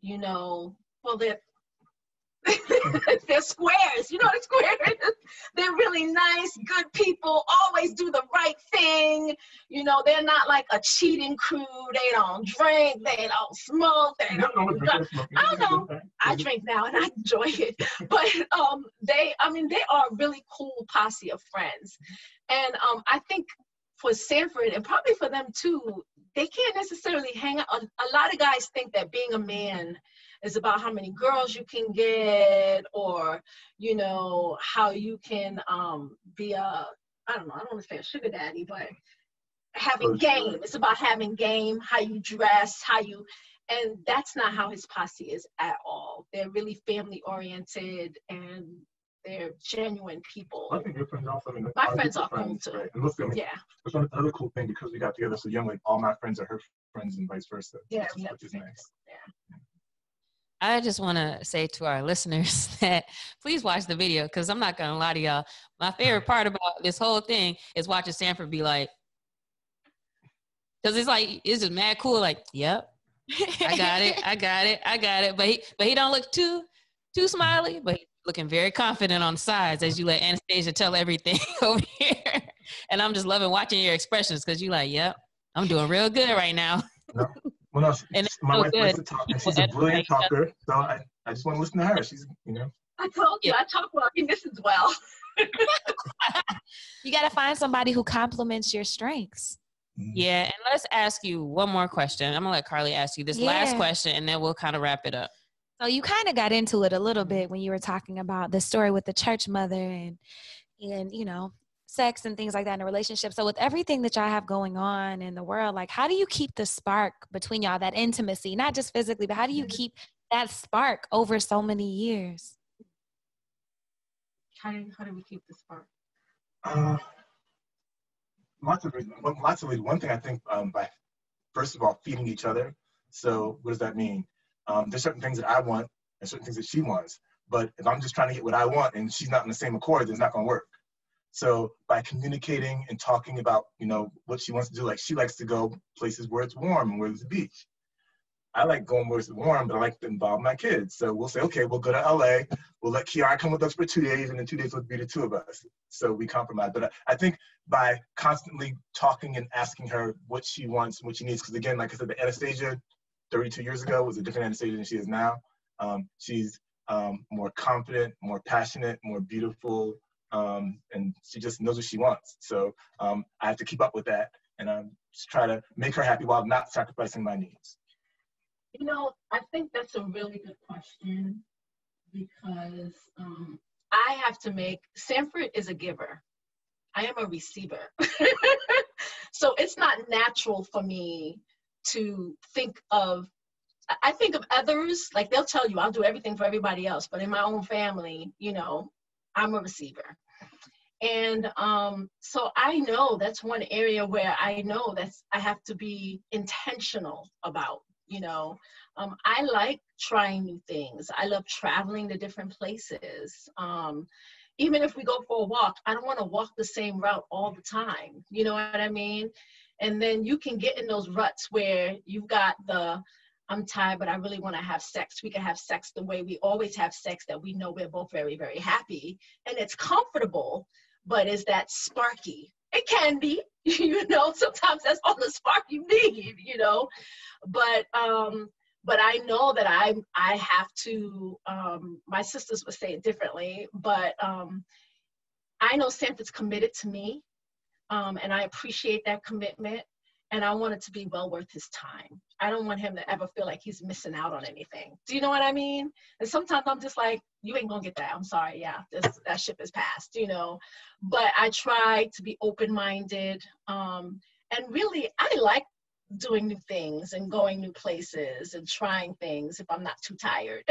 you know, well, they're squares, you know what a square is? They're really nice, good people, always do the right thing. You know, they're not like a cheating crew. They don't drink, they don't smoke, they don't. I don't know. I drink now and I enjoy it. But they are a really cool posse of friends. And I think for Sanford, and probably for them too, they can't necessarily hang out. A lot of guys think that being a man is about how many girls you can get, or, you know, how you can be I don't want to say a sugar daddy, but having game. It's about having game, how you dress, and that's not how his posse is at all. They're really family oriented, and they're genuine people. I think your friends also. My friends are cool too. Right? And yeah. That's another cool thing, because we got together so young, like all my friends are her friends and vice versa. Yeah, which is nice. Yeah. I just want to say to our listeners that please watch the video, because I'm not going to lie to y'all. My favorite part about this whole thing is watching Sanford be like, because it's just mad cool. Like, yep, I got it. But he don't look too smiley, but he's looking very confident on the sides as you let Anastasia tell everything over here. And I'm just loving watching your expressions, because you're like, yep, I'm doing real good right now. No. Well, no, and my wife likes to talk, and she's a brilliant talker, so I just want to listen to her. She's, you know. I told you, I talk well, he listens well. You got to find somebody who complements your strengths. Yeah, and let's ask you one more question. I'm going to let Carlie ask you this last question, and then we'll kind of wrap it up. So you kind of got into it a little bit when you were talking about the story with the church mother and you know, sex and things like that in a relationship. So with everything that y'all have going on in the world, like, how do you keep the spark between y'all, that intimacy, not just physically, but how do you keep that spark over so many years? How do we keep the spark? Lots of reasons. One thing I think by, first of all, feeding each other. So what does that mean? There's certain things that I want and certain things that she wants. But if I'm just trying to get what I want and she's not in the same accord, then it's not going to work. So by communicating and talking about, you know, what she wants to do, like she likes to go places where it's warm and where there's a beach. I like going where it's warm, but I like to involve my kids. So we'll say, okay, we'll go to LA. We'll let Kiara come with us for 2 days, and then 2 days will be the 2 of us. So we compromise. But I think by constantly talking and asking her what she wants and what she needs, because again, like I said, the Anastasia 32 years ago was a different Anastasia than she is now. She's more confident, more passionate, more beautiful, and she just knows what she wants. So I have to keep up with that, and just try to make her happy while not sacrificing my needs. You know, I think that's a really good question because I have to make, Sanford is a giver. I am a receiver. So it's not natural for me to think of, I think of others, like they'll tell you I'll do everything for everybody else, but in my own family, you know, I'm a receiver. And so I know that's one area where I know I have to be intentional about, you know. I like trying new things. I love traveling to different places. Even if we go for a walk, I don't want to walk the same route all the time. You know what I mean? And then you can get in those ruts where you've got I'm tired, but I really want to have sex. We can have sex the way we always have sex, that we know we're both very, very happy. And it's comfortable, but is that sparky? It can be, you know, sometimes that's all the spark you need, you know. But I know that I have to, my sisters would say it differently, but I know Sanford's committed to me, and I appreciate that commitment, and I want it to be well worth his time. I don't want him to ever feel like he's missing out on anything. Do you know what I mean? And sometimes I'm just like, you ain't gonna get that. I'm sorry, yeah, that ship is passed, you know. But I try to be open-minded, and really, I like doing new things and going new places and trying things if I'm not too tired.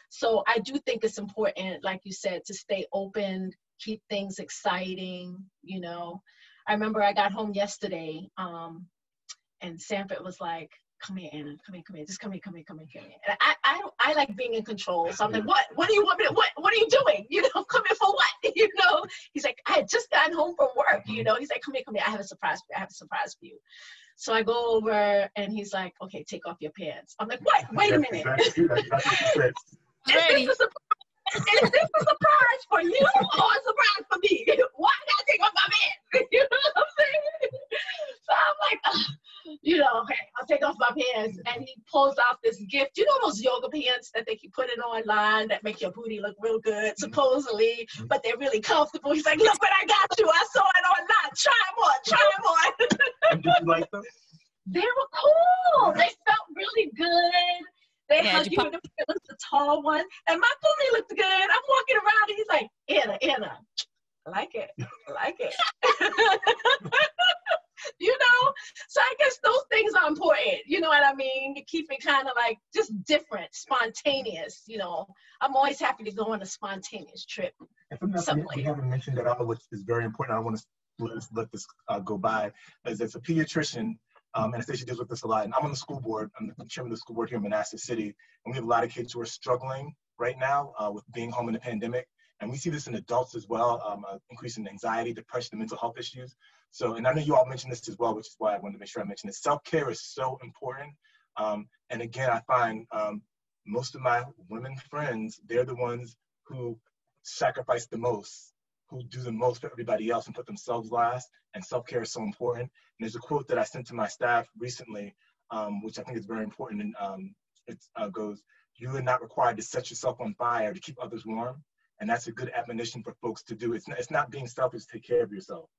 So I do think it's important, like you said, to stay open, keep things exciting, you know. I remember I got home yesterday, and Sanford was like, come here, Anna, come here, just come here. And I like being in control. So I'm like, what do you want me to, what are you doing? You know, come here for what? You know, he's like, I had just gotten home from work, you know, he's like, come here, I have a surprise for you. So I go over and he's like, okay, take off your pants. I'm like, what? Wait a minute. Ready. Is this a surprise for you or a surprise for me? Why I gotta take off my pants? You know what I'm saying? So I'm like, you know, okay, I'll take off my pants. And he pulls out this gift. You know those yoga pants that they keep putting online that make your booty look real good, supposedly, but they're really comfortable. He's like, look what I got you. I saw it online. Try them on. And did you like them? They were cool. They felt really good. They hug you in the feelings, the tall one. And my booty looked good. I'm walking around and he's like, Anna, I like it. You know? So I guess those things are important. You know what I mean? You keep it kind of like just different, spontaneous, you know. I'm always happy to go on a spontaneous trip. And something we haven't mentioned at all, which is very important. I don't want to let this go by, is as a pediatrician, Anastasia deals with this a lot, and I'm on the school board. I'm the chairman of the school board here in Manassas City, and we have a lot of kids who are struggling right now with being home in the pandemic, and we see this in adults as well, increase in anxiety, depression, and mental health issues. So, and I know you all mentioned this as well, which is why I wanted to make sure I mentioned this. Self-care is so important, and again, I find most of my women friends, they're the ones who sacrifice the most, who do the most for everybody else and put themselves last, and self-care is so important. And there's a quote that I sent to my staff recently, which I think is very important, and it goes, you are not required to set yourself on fire to keep others warm, and that's a good admonition for folks to do. It's not being selfish to take care of yourself.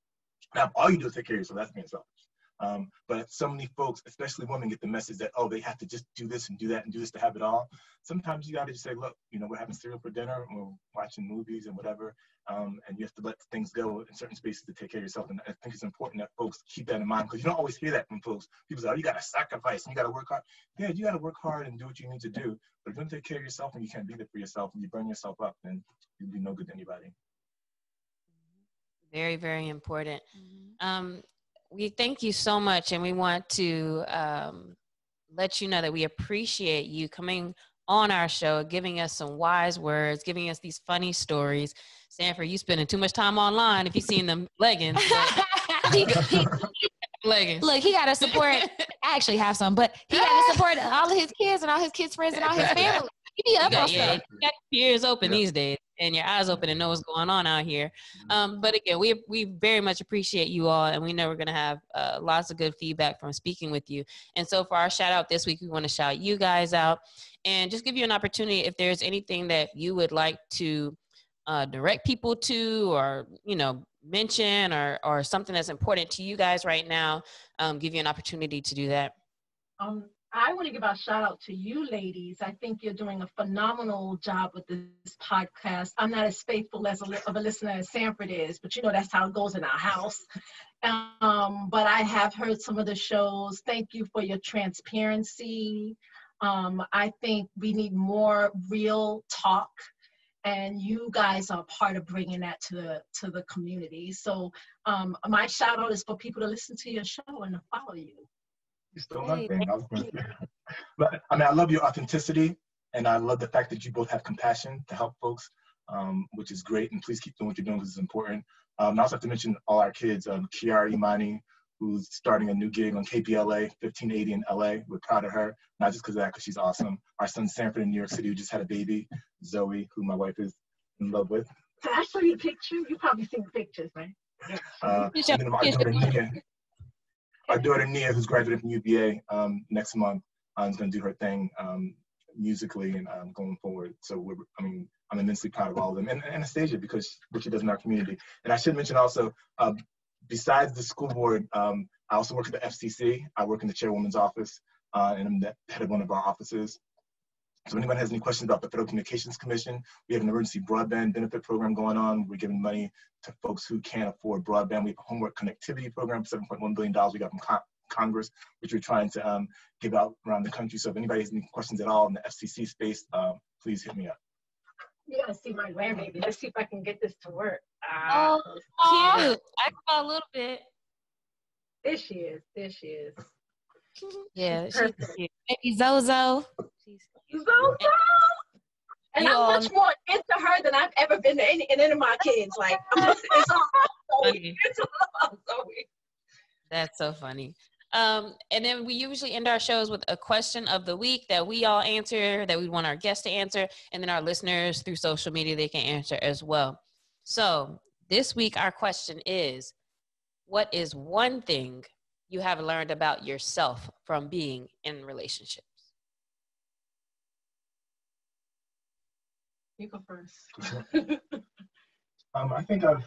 Now, all you do is take care of yourself, that's being selfish. But so many folks, especially women, get the message that, oh, they have to just do this and do that and do this to have it all. Sometimes you got to just say, look, you know, we're having cereal for dinner, we're watching movies and whatever, and you have to let things go in certain spaces to take care of yourself. And I think it's important that folks keep that in mind, because you don't always hear that from folks. People say, oh, you got to sacrifice and you got to work hard. Yeah, you got to work hard and do what you need to do. But if you don't take care of yourself and you can't be there for yourself and you burn yourself up, then you'll be no good to anybody. Very, very important. We thank you so much, and we want to let you know that we appreciate you coming on our show, giving us some wise words, giving us these funny stories. Sanford, you spending too much time online if you've seen them leggings. Leggings. Look, he got to support. I actually have some, but he got to support all of his kids and all his kids' friends and all his family. You got your ears open these days and your eyes open and know what's going on out here. But again, we very much appreciate you all, and we know we're going to have lots of good feedback from speaking with you. And so for our shout out this week, we want to shout you guys out and just give you an opportunity if there's anything that you would like to direct people to, or, you know, mention or something that's important to you guys right now, give you an opportunity to do that. I want to give a shout out to you ladies. I think you're doing a phenomenal job with this podcast. I'm not as faithful of a listener as Sanford is, but you know that's how it goes in our house. But I have heard some of the shows. Thank you for your transparency. I think we need more real talk, and you guys are part of bringing that to the community. So my shout out is for people to listen to your show and to follow you. You stole my thing. But I mean, I love your authenticity, and I love the fact that you both have compassion to help folks, which is great. And please keep doing what you're doing because it's important. I also have to mention all our kids, Kiara Imani, who's starting a new gig on KPLA 1580 in LA. We're proud of her, not just because of that, because she's awesome. Our son Sanford in New York City, who just had a baby, Zoe, who my wife is in love with. Can I show you a picture? You've probably seen the pictures, right? And then our daughter Nia, who's graduating from UVA next month, is going to do her thing musically and going forward. So I'm immensely proud of all of them, and Anastasia, because what she does in our community. And I should mention also, besides the school board, I also work at the FCC. I work in the chairwoman's office, and I'm the head of one of our offices. So if anyone has any questions about the Federal Communications Commission, we have an emergency broadband benefit program going on. We're giving money to folks who can't afford broadband. We have a homework connectivity program, $7.1 billion we got from Congress, which we're trying to give out around the country. So if anybody has any questions at all in the FCC space, please hit me up. You gotta see my grandbaby. Let's see if I can get this to work. Oh, cute. I saw a little bit. There she is. There she is. Yeah, she's cute. Baby Zozo. Zozo! And I'm much more into her than I've ever been to any of my kids. Like, it's all about Zoe. It's all about Zoe. That's so funny. And then we usually end our shows with a question of the week that we all answer, that we want our guests to answer, and then our listeners through social media, they can answer as well. So this week, our question is, what is one thing you have learned about yourself from being in relationships? You go first. I think I've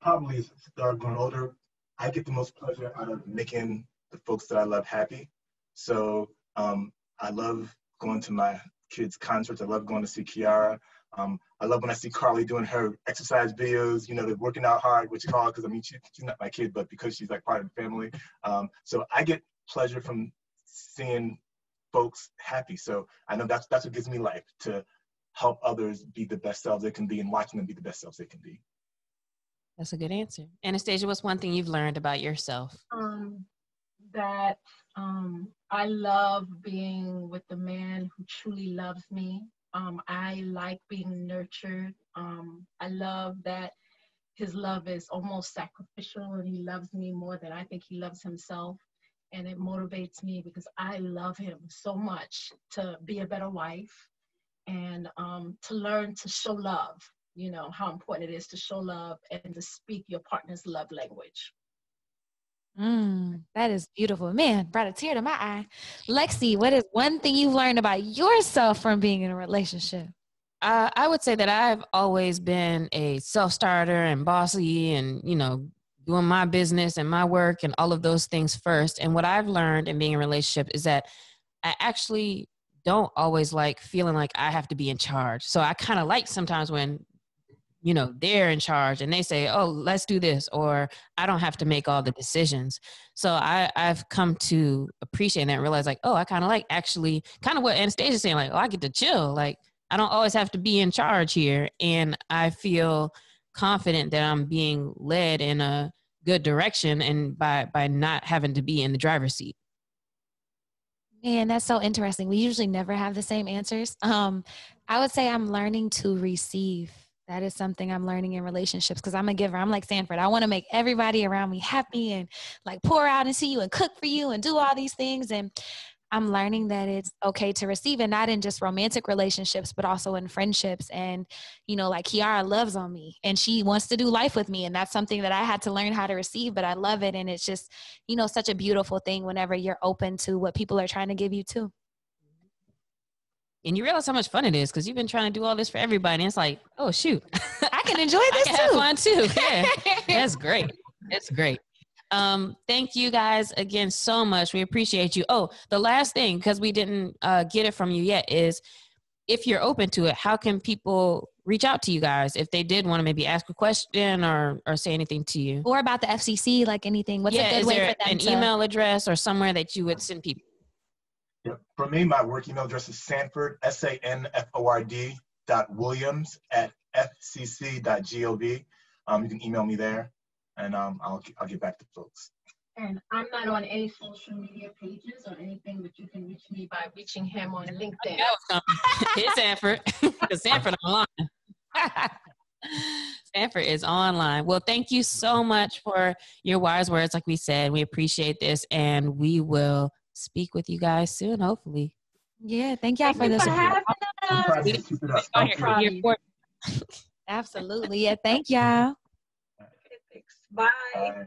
probably started growing older. I get the most pleasure out of making the folks that I love happy. So I love going to my kids' concerts. I love going to see Kiara. I love when I see Carlie doing her exercise videos, you know, they're working out hard, which you call it, because I mean, she's not my kid, but because she's like part of the family. So I get pleasure from seeing folks happy. So I know that's what gives me life, to help others be the best selves they can be and watching them be the best selves they can be. That's a good answer. Anastasia, what's one thing you've learned about yourself? That I love being with the man who truly loves me. I like being nurtured. I love that his love is almost sacrificial, and he loves me more than I think he loves himself. And it motivates me because I love him so much to be a better wife and to learn to show love. You know, how important it is to show love and to speak your partner's love language. That is beautiful. Man, brought a tear to my eye. Lexi, what is one thing you've learned about yourself from being in a relationship? I would say that I've always been a self-starter and bossy and, you know, doing my business and my work and all of those things first. And what I've learned in being in a relationship is that I actually don't always like feeling like I have to be in charge. So I kind of like sometimes when, you know, they're in charge and they say, oh, let's do this, or I don't have to make all the decisions. So I've come to appreciate that and realize like, oh, I kind of like actually kind of what Anastasia's saying, like, oh, I get to chill. Like, I don't always have to be in charge here. And I feel confident that I'm being led in a good direction and by not having to be in the driver's seat. Man, that's so interesting. We usually never have the same answers. I would say I'm learning to receive. That is something I'm learning in relationships because I'm a giver. I'm like Sanford. I want to make everybody around me happy and like pour out and see you and cook for you and do all these things. And I'm learning that it's okay to receive, and not in just romantic relationships, but also in friendships. And, you know, like Kiara loves on me and she wants to do life with me. And that's something that I had to learn how to receive, but I love it. And it's just, you know, such a beautiful thing whenever you're open to what people are trying to give you too. And you realize how much fun it is because you've been trying to do all this for everybody. And it's like, oh, shoot. I can enjoy this I can have fun too. Yeah, that's great. It's great. Thank you guys again so much. We appreciate you. Oh, the last thing, because we didn't get it from you yet, is if you're open to it, how can people reach out to you guys if they did want to maybe ask a question or say anything to you? Or about the FCC, like anything. What's a good way for them an email address or somewhere that you would send people? Yep. For me, my work email address is Sanford, SANFORD .Williams @FCC.gov. You can email me there, and I'll get back to folks. And I'm not on any social media pages or anything, but you can reach me by reaching him on LinkedIn. It's Sanford, because Sanford online. Sanford is online. Well, thank you so much for your wise words. Like we said, we appreciate this, and we will speak with you guys soon, hopefully. Yeah, thank y'all for this. Absolutely. Yeah, thank y'all. Bye.